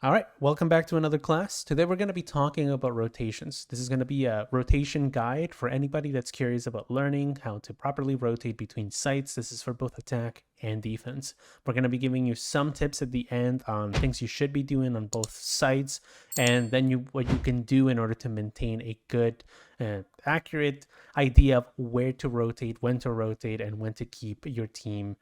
All right, welcome back to another class. Today we're going to be talking about rotations. This is going to be a rotation guide for anybody that's curious about learning how to properly rotate between sites. This is for both attack and defense. We're going to be giving you some tips at the end on things you should be doing on both sides, and then what you can do in order to maintain a good, accurate idea of where to rotate, when to rotate, and when to keep your team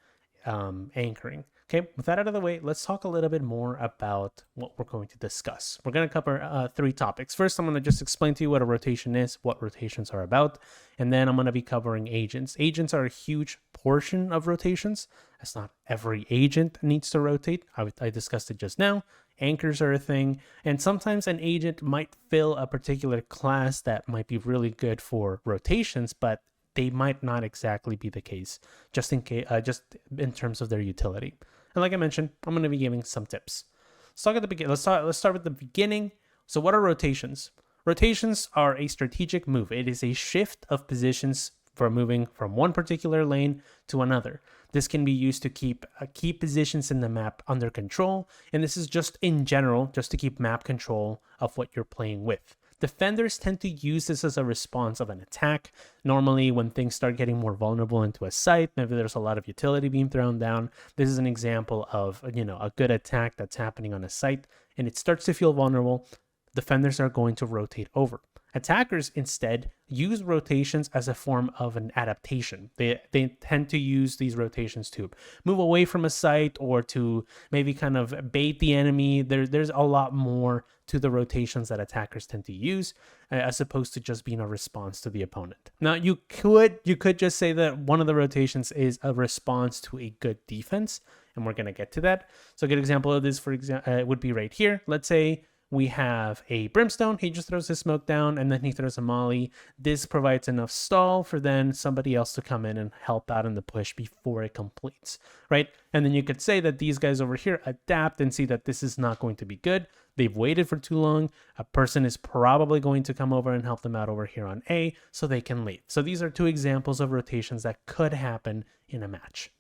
anchoring. Okay, with that out of the way, let's talk a little bit more about what we're going to discuss. We're going to cover three topics. First, I'm going to just explain to you what a rotation is, what rotations are about, and then I'm going to be covering agents. Agents are a huge portion of rotations. That's not every agent needs to rotate. I discussed it just now. Anchors are a thing, and sometimes an agent might fill a particular class that might be really good for rotations, but they might not exactly be the case, just in terms of their utility. And like I mentioned, I'm going to be giving some tips. Let's talk at the beginning. Let's start with the beginning. So, what are rotations? Rotations are a strategic move. It is a shift of positions for moving from one particular lane to another. This can be used to keep key positions in the map under control, and this is just in general, just to keep map control of what you're playing with. Defenders tend to use this as a response of an attack. Normally, when things start getting more vulnerable into a site, maybe there's a lot of utility being thrown down. This is an example of, a good attack that's happening on a site, and it starts to feel vulnerable. Defenders are going to rotate over. Attackers instead use rotations as a form of an adaptation. They tend to use these rotations to move away from a site or to maybe kind of bait the enemy. There's a lot more to the rotations that attackers tend to use, as opposed to just being a response to the opponent. Now, you could just say that one of the rotations is a response to a good defense, and we're going to get to that. So a good example of this, for example, would be right here. Let's say we have a brimstone. He just throws his smoke down and then he throws a molly. This provides enough stall for then somebody else to come in and help out in the push before it completes, right? And then you could say that these guys over here adapt and see that this is not going to be good. They've waited for too long. A person is probably going to come over and help them out over here on A so they can leave. So these are two examples of rotations that could happen in a match.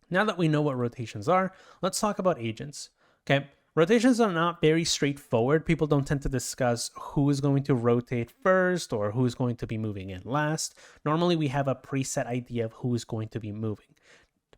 Now that we know what rotations are, let's talk about agents. Okay. Rotations are not very straightforward. People don't tend to discuss who is going to rotate first or who is going to be moving in last. Normally, we have a preset idea of who is going to be moving.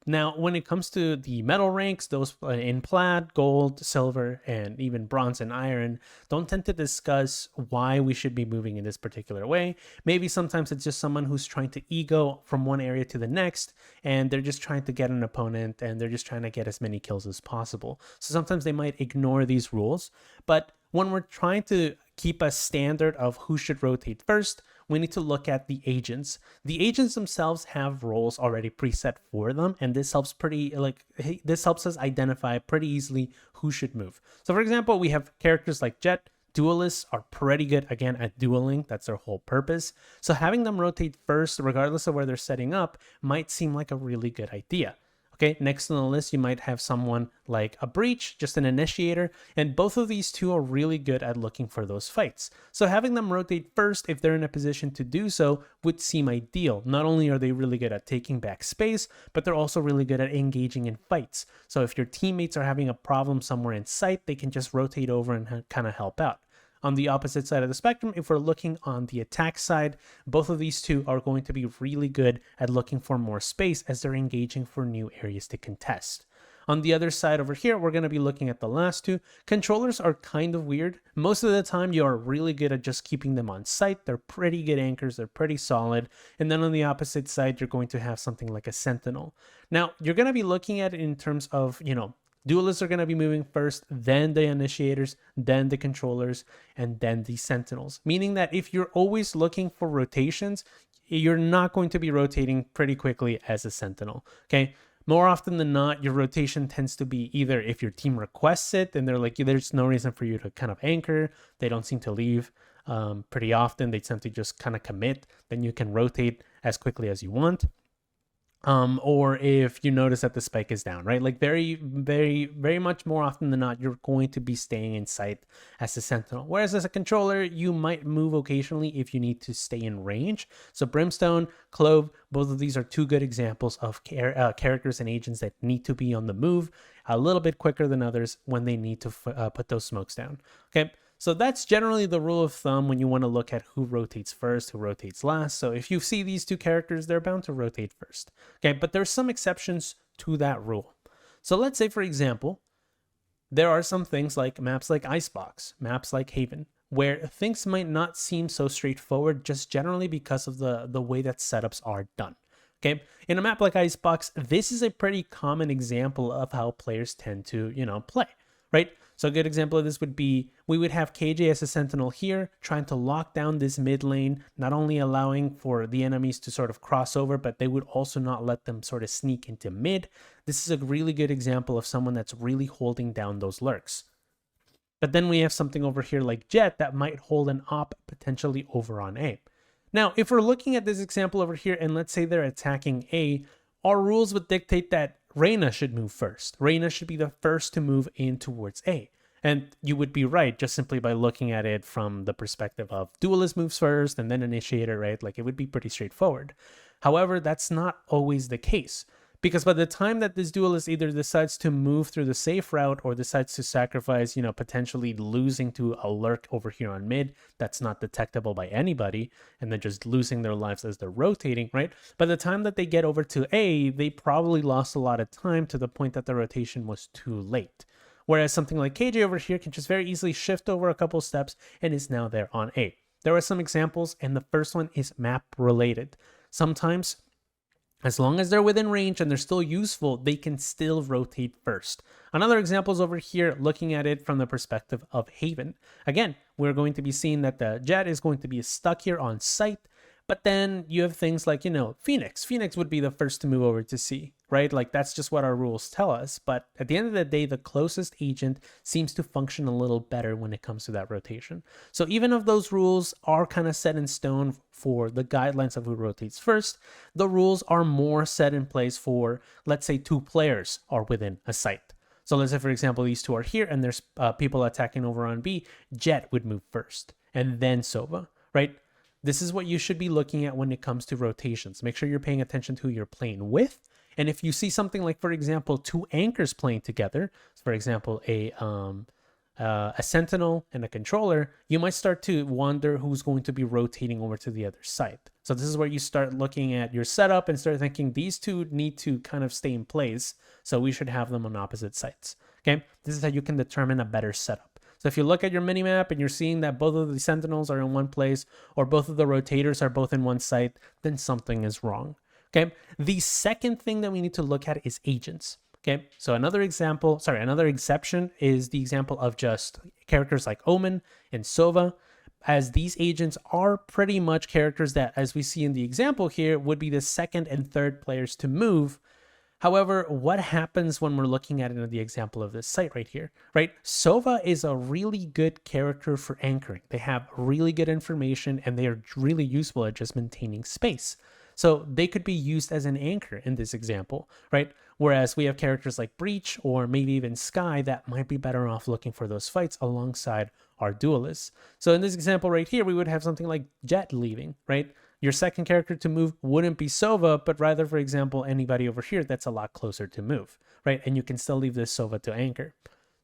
Now, when it comes to the metal ranks, those in plat, gold, silver, and even bronze and iron don't tend to discuss why we should be moving in this particular way. Maybe sometimes it's just someone who's trying to ego from one area to the next, and they're just trying to get an opponent, and they're just trying to get as many kills as possible. So sometimes they might ignore these rules, but when we're trying to keep a standard of who should rotate first, we need to look at the agents. The agents themselves have roles already preset for them, and this helps us identify pretty easily who should move. So for example, we have characters like Jet. Duelists are pretty good, again, at dueling. That's their whole purpose. So having them rotate first, regardless of where they're setting up, might seem like a really good idea. Okay, next on the list, you might have someone like a Breach, just an initiator, and both of these two are really good at looking for those fights. So having them rotate first, if they're in a position to do so, would seem ideal. Not only are they really good at taking back space, but they're also really good at engaging in fights. So if your teammates are having a problem somewhere in sight, they can just rotate over and kind of help out. On the opposite side of the spectrum, if we're looking on the attack side, both of these two are going to be really good at looking for more space as they're engaging for new areas to contest. On the other side over here, we're going to be looking at the last two. Controllers are kind of weird. Most of the time, you are really good at just keeping them on site. They're pretty good anchors. They're pretty solid. And then on the opposite side, you're going to have something like a sentinel. Now, you're going to be looking at it in terms of, duelists are going to be moving first, then the initiators, then the controllers, and then the sentinels. Meaning that if you're always looking for rotations, you're not going to be rotating pretty quickly as a sentinel. Okay. More often than not, your rotation tends to be either if your team requests it and they're like, there's no reason for you to kind of anchor. They don't seem to leave pretty often. They tend to just kind of commit. Then you can rotate as quickly as you want. or if you notice that the spike is down, right? Like very much more often than not, you're going to be staying in sight as a sentinel. Whereas as a controller, you might move occasionally if you need to stay in range. So Brimstone, Clove, both of these are two good examples of characters and agents that need to be on the move a little bit quicker than others when they need to put those smokes down. Okay. So that's generally the rule of thumb when you want to look at who rotates first, who rotates last. So if you see these two characters, they're bound to rotate first. Okay, but there's some exceptions to that rule. So let's say, for example, there are some things like maps like Icebox, maps like Haven, where things might not seem so straightforward just generally because of the way that setups are done. Okay, in a map like Icebox, this is a pretty common example of how players tend to, play, right? So a good example of this would be, we would have KJ as a sentinel here, trying to lock down this mid lane, not only allowing for the enemies to sort of cross over, but they would also not let them sort of sneak into mid. This is a really good example of someone that's really holding down those lurks. But then we have something over here like Jett that might hold an op potentially over on A. Now, if we're looking at this example over here, and let's say they're attacking A, our rules would dictate that Reyna should move first. Reyna should be the first to move in towards A. And you would be right just simply by looking at it from the perspective of Duelist moves first and then Initiator, right? Like it would be pretty straightforward. However, that's not always the case. Because by the time that this Duelist either decides to move through the safe route or decides to sacrifice, potentially losing to a lurk over here on mid that's not detectable by anybody, and then just losing their lives as they're rotating, right? By the time that they get over to A, they probably lost a lot of time to the point that the rotation was too late. Whereas something like KJ over here can just very easily shift over a couple steps and is now there on A. There are some examples, and the first one is map related. Sometimes, as long as they're within range and they're still useful, they can still rotate first. Another example is over here, looking at it from the perspective of Haven. Again, we're going to be seeing that the Jett is going to be stuck here on site, but then you have things like, Phoenix. Phoenix would be the first to move over to C, right? Like that's just what our rules tell us. But at the end of the day, the closest agent seems to function a little better when it comes to that rotation. So even if those rules are kind of set in stone for the guidelines of who rotates first, the rules are more set in place for, let's say, two players are within a site. So let's say, for example, these two are here and there's people attacking over on B. Jett would move first and then Sova, right? This is what you should be looking at when it comes to rotations. Make sure you're paying attention to who you're playing with. And if you see something like, for example, two anchors playing together, for example, a sentinel and a controller, you might start to wonder who's going to be rotating over to the other side. So this is where you start looking at your setup and start thinking these two need to kind of stay in place. So we should have them on opposite sides. Okay, this is how you can determine a better setup. So if you look at your minimap and you're seeing that both of the sentinels are in one place or both of the rotators are both in one site, then something is wrong. Okay. The second thing that we need to look at is agents. Okay. So another exception is the example of just characters like Omen and Sova, as these agents are pretty much characters that, as we see in the example here, would be the second and third players to move. However, what happens when we're looking at it in the example of this site right here, right? Sova is a really good character for anchoring. They have really good information and they are really useful at just maintaining space. So they could be used as an anchor in this example, right? Whereas we have characters like Breach or maybe even Sky that might be better off looking for those fights alongside our duelists. So in this example right here, we would have something like Jett leaving, right? Your second character to move wouldn't be Sova, but rather, for example, anybody over here that's a lot closer to move, right? And you can still leave this Sova to anchor.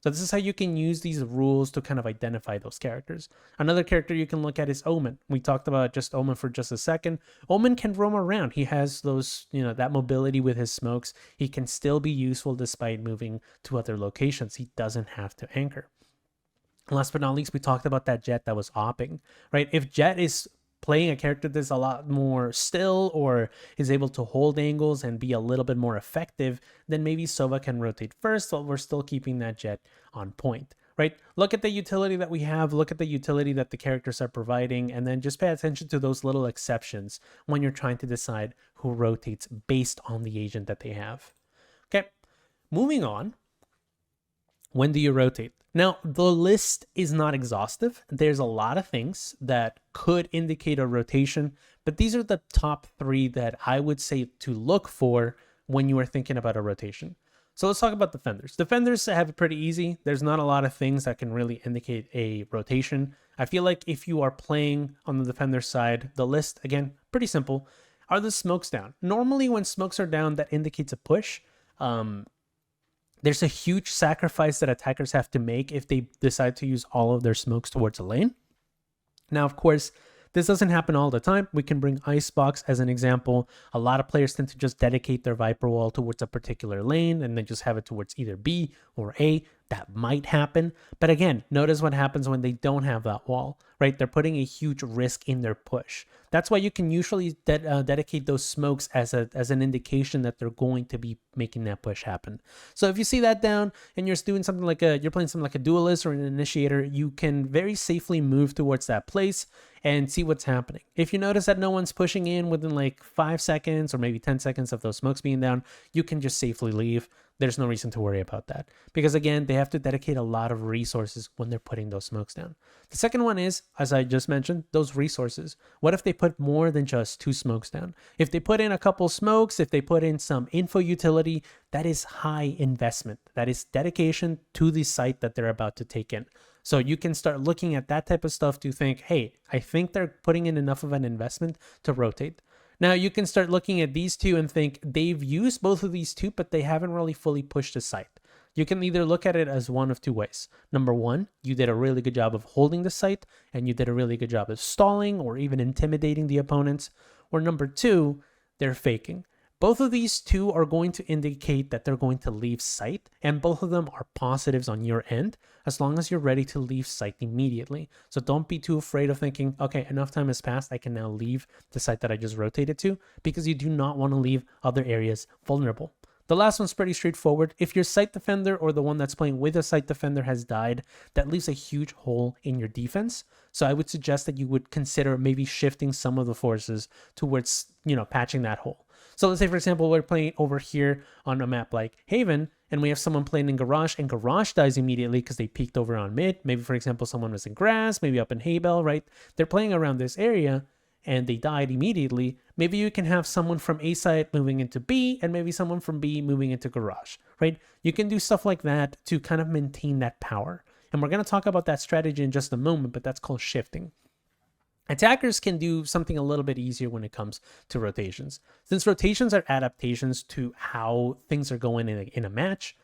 So this is how you can use these rules to kind of identify those characters. Another character you can look at is Omen. We talked about just Omen for just a second. Omen can roam around. He has those, that mobility with his smokes. He can still be useful despite moving to other locations. He doesn't have to anchor. Last but not least, we talked about that Jett that was opping, right? If Jett is playing a character that's a lot more still or is able to hold angles and be a little bit more effective, then maybe Sova can rotate first while we're still keeping that Jett on point, right? Look at the utility that we have, look at the utility that the characters are providing, and then just pay attention to those little exceptions when you're trying to decide who rotates based on the agent that they have. Okay, moving on. When do you rotate? Now, the list is not exhaustive. There's a lot of things that could indicate a rotation, But these are the top 3 that I would say to look for when you are thinking about a rotation. So let's talk about defenders. Defenders have it pretty easy. There's not a lot of things that can really indicate a rotation. I feel like if you are playing on the defender side, the list, again, pretty simple. Are the smokes down? Normally when smokes are down, that indicates a push. There's a huge sacrifice that attackers have to make if they decide to use all of their smokes towards a lane. Now, of course, this doesn't happen all the time. We can bring Icebox as an example. A lot of players tend to just dedicate their Viper wall towards a particular lane and then just have it towards either B or A. That might happen. But again, notice what happens when they don't have that wall, right? They're putting a huge risk in their push. That's why you can usually dedicate those smokes as an indication that they're going to be making that push happen. So if you see that down and you're doing something like you're playing something like a duelist or an initiator, you can very safely move towards that place and see what's happening. If you notice that no one's pushing in within like 5 seconds or maybe 10 seconds of those smokes being down, you can just safely leave. There's no reason to worry about that because again, they have to dedicate a lot of resources when they're putting those smokes down. The second one is, as I just mentioned, those resources. What if they put more than just 2 smokes down? If they put in a couple smokes, if they put in some info utility, that is high investment. That is dedication to the site that they're about to take in. So you can start looking at that type of stuff to think, hey, I think they're putting in enough of an investment to rotate. Now you can start looking at these two and think they've used both of these two, but they haven't really fully pushed the site. You can either look at it as one of 2 ways. Number 1, you did a really good job of holding the site and you did a really good job of stalling or even intimidating the opponents. Or number 2, they're faking. Both of these two are going to indicate that they're going to leave site, and both of them are positives on your end as long as you're ready to leave site immediately. So don't be too afraid of thinking, okay, enough time has passed, I can now leave the site that I just rotated to, because you do not want to leave other areas vulnerable. The last one's pretty straightforward. If your site defender or the one that's playing with a site defender has died, that leaves a huge hole in your defense. So I would suggest that you would consider maybe shifting some of the forces towards, patching that hole. So let's say, for example, we're playing over here on a map like Haven, and we have someone playing in Garage, and Garage dies immediately because they peeked over on mid. Maybe, for example, someone was in Grass, maybe up in Haybell, right? They're playing around this area, and they died immediately. Maybe you can have someone from A side moving into B, and maybe someone from B moving into Garage, right? You can do stuff like that to kind of maintain that power. And we're going to talk about that strategy in just a moment, but that's called shifting. Attackers can do something a little bit easier when it comes to rotations. Since rotations are adaptations to how things are going in a match,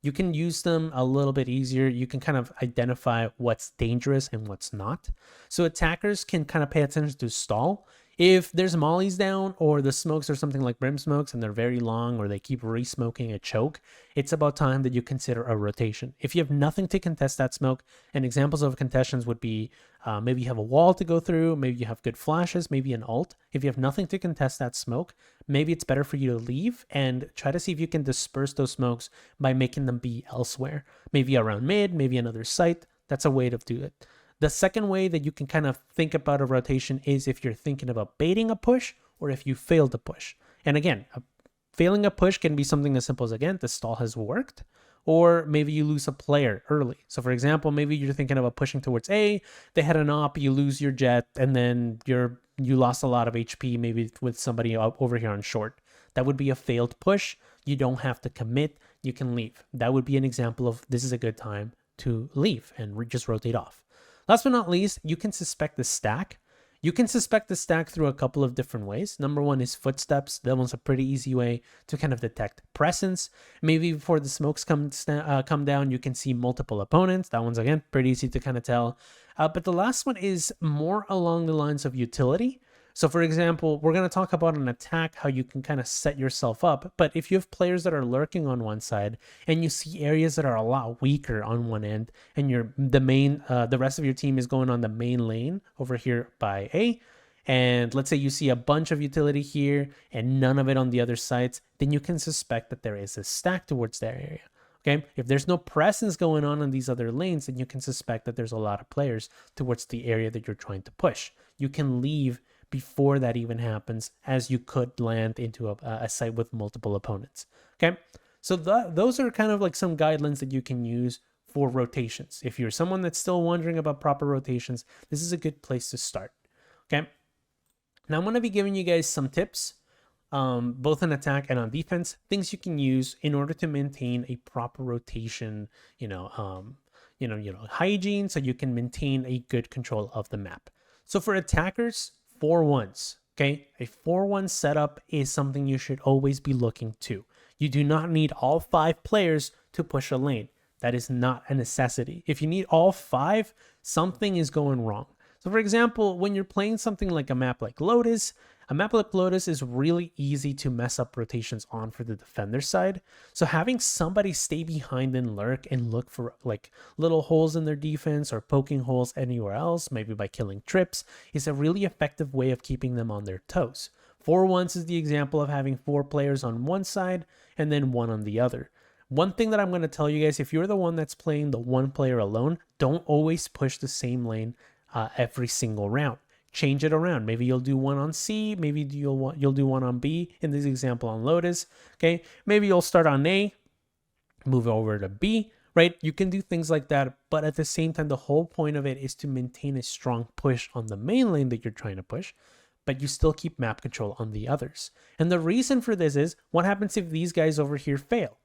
you can use them a little bit easier. You can kind of identify what's dangerous and what's not. So attackers can kind of pay attention to stall. If there's mollies down or the smokes are something like brim smokes and they're very long or they keep re-smoking a choke, it's about time that you consider a rotation. If you have nothing to contest that smoke, and examples of contests would be maybe you have a wall to go through, maybe you have good flashes, maybe an ult. If you have nothing to contest that smoke, maybe it's better for you to leave and try to see if you can disperse those smokes by making them be elsewhere. Maybe around mid, maybe another site. That's a way to do it. The second way that you can kind of think about a rotation is if you're thinking about baiting a push or if you failed to push. And again, failing a push can be something as simple as, again, the stall has worked, or maybe you lose a player early. So for example, maybe you're thinking about pushing towards A, they had an op, you lose your jet, and then you lost a lot of HP maybe with somebody over here on short. That would be a failed push. You don't have to commit, you can leave. That would be an example of this is a good time to leave and just rotate off. Last but not least, you can suspect the stack. You can suspect the stack through a couple of different ways. Number 1 is footsteps. That one's a pretty easy way to kind of detect presence. Maybe before the smokes come down, you can see multiple opponents. That one's, again, pretty easy to kind of tell. But the last one is more along the lines of utility. So for example, we're going to talk about an attack, how you can kind of set yourself up. But if you have players that are lurking on one side and you see areas that are a lot weaker on one end and the rest of your team is going on the main lane over here by A, and let's say you see a bunch of utility here and none of it on the other sides, then you can suspect that there is a stack towards that area. Okay, if there's no presence going on these other lanes, then you can suspect that there's a lot of players towards the area that you're trying to push. You can leave before that even happens, as you could land into a site with multiple opponents. Okay, so those are kind of like some guidelines that you can use for rotations. If you're someone that's still wondering about proper rotations, this is a good place to start. Okay, Now I'm going to be giving you guys some tips, both on attack and on defense, things you can use in order to maintain a proper rotation, hygiene, so you can maintain a good control of the map. So for attackers, 4-1s. Okay, a 4-1 setup is something you should always be looking to. You do not need all 5 players to push a lane. That is not a necessity. If you need all 5, something is going wrong. So for example, when you're playing something like a map like Lotus, a map like Lotus is really easy to mess up rotations on for the defender side. So having somebody stay behind and lurk and look for like little holes in their defense or poking holes anywhere else, maybe by killing trips, is a really effective way of keeping them on their toes. 4-1s is the example of having 4 players on one side and then 1 on the other. One thing that I'm going to tell you guys, if you're the one that's playing the 1 player alone, don't always push the same lane every single round. Change it around. Maybe you'll do 1 on C, maybe you'll do 1 on B, in this example on Lotus. Okay, maybe you'll start on A, move over to B, right? You can do things like that, but at the same time, the whole point of it is to maintain a strong push on the main lane that you're trying to push, but you still keep map control on the others. And the reason for this is, what happens if these guys over here fail,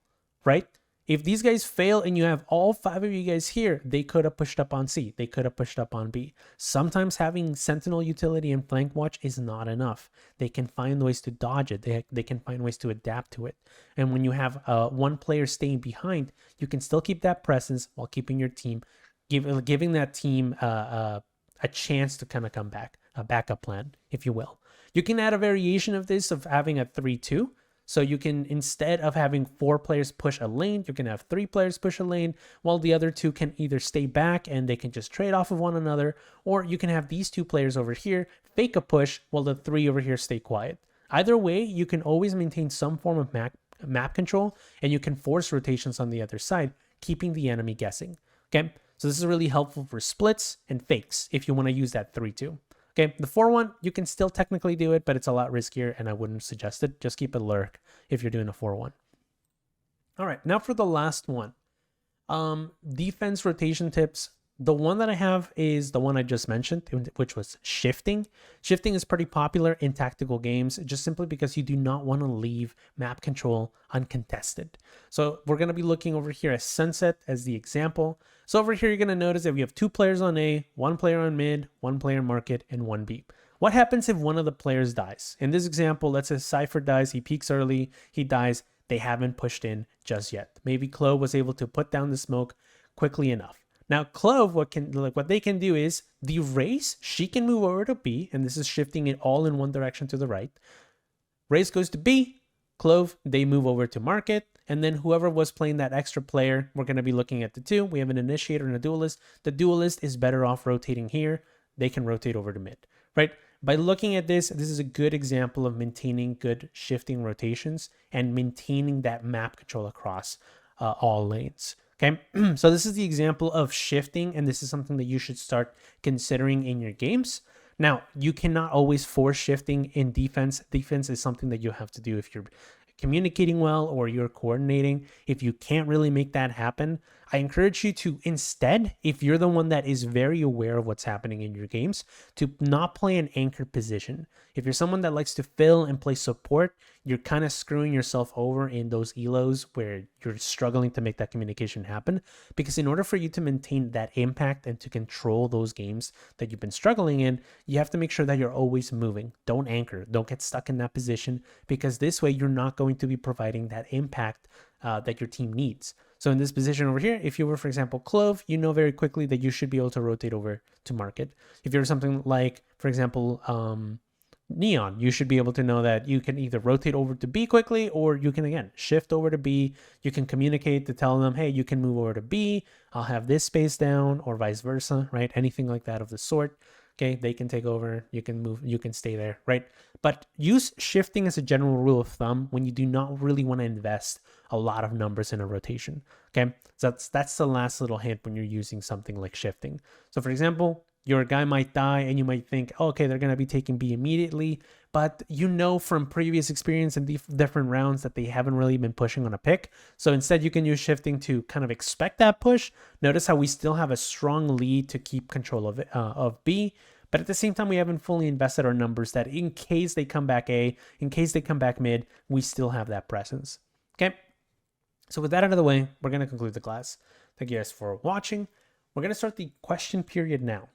right? If these guys fail and you have all 5 of you guys here, they could have pushed up on C. They could have pushed up on B. Sometimes having Sentinel utility and Flank Watch is not enough. They can find ways to dodge it. They can find ways to adapt to it. And when you have 1 player staying behind, you can still keep that presence while keeping your team, giving that team a chance to kind of come back, a backup plan, if you will. You can add a variation of this of having a 3-2. So you can, instead of having 4 players push a lane, you can have 3 players push a lane, while the other 2 can either stay back and they can just trade off of one another, or you can have these 2 players over here fake a push while the 3 over here stay quiet. Either way, you can always maintain some form of map control, and you can force rotations on the other side, keeping the enemy guessing. Okay, so this is really helpful for splits and fakes if you want to use that 3-2. Okay, the 4-1, you can still technically do it, but it's a lot riskier and I wouldn't suggest it. Just keep it lurk if you're doing a 4-1. All right, now for the last one. Defense rotation tips. The one that I have is the one I just mentioned, which was shifting. Shifting is pretty popular in tactical games, just simply because you do not want to leave map control uncontested. So we're going to be looking over here at Sunset as the example. So over here, you're going to notice that we have 2 players on A, 1 player on mid, 1 player market, and 1 B. What happens if one of the players dies? In this example, let's say Cypher dies, he peeks early, he dies, they haven't pushed in just yet. Maybe Clove was able to put down the smoke quickly enough. Now, Clove, what they can do is, the Race, she can move over to B, and this is shifting it all in one direction to the right. Race goes to B, Clove, they move over to Market, and then whoever was playing that extra player, we're going to be looking at the 2. We have an Initiator and a Duelist. The Duelist is better off rotating here. They can rotate over to mid, right? By looking at this, this is a good example of maintaining good shifting rotations and maintaining that map control across all lanes. Okay, so this is the example of shifting, and this is something that you should start considering in your games. Now, you cannot always force shifting in defense. Defense is something that you have to do if you're communicating well or you're coordinating. If you can't really make that happen, I encourage you to instead, if you're the one that is very aware of what's happening in your games, to not play an anchor position. If you're someone that likes to fill and play support, you're kind of screwing yourself over in those elos where you're struggling to make that communication happen. Because in order for you to maintain that impact and to control those games that you've been struggling in, you have to make sure that you're always moving. Don't anchor. Don't get stuck in that position, because this way you're not going to be providing that impact that your team needs. So in this position over here, if you were, for example, Clove, you know very quickly that you should be able to rotate over to Market. If you're something like, for example, Neon, you should be able to know that you can either rotate over to B quickly, or you can, again, shift over to B. You can communicate to tell them, hey, you can move over to B. I'll have this space down, or vice versa, right? Anything like that of the sort. Okay, they can take over, you can move, you can stay there, right? But use shifting as a general rule of thumb when you do not really want to invest a lot of numbers in a rotation. Okay, so that's the last little hint when you're using something like shifting. So for example, your guy might die and you might think, oh, okay, they're going to be taking B immediately, but you know from previous experience in different rounds that they haven't really been pushing on a pick. So instead you can use shifting to kind of expect that push. Notice how we still have a strong lead to keep control of B, But at the same time, we haven't fully invested our numbers that in case they come back A, in case they come back mid, we still have that presence. Okay. So with that out of the way, we're going to conclude the class. Thank you guys for watching. We're going to start the question period now.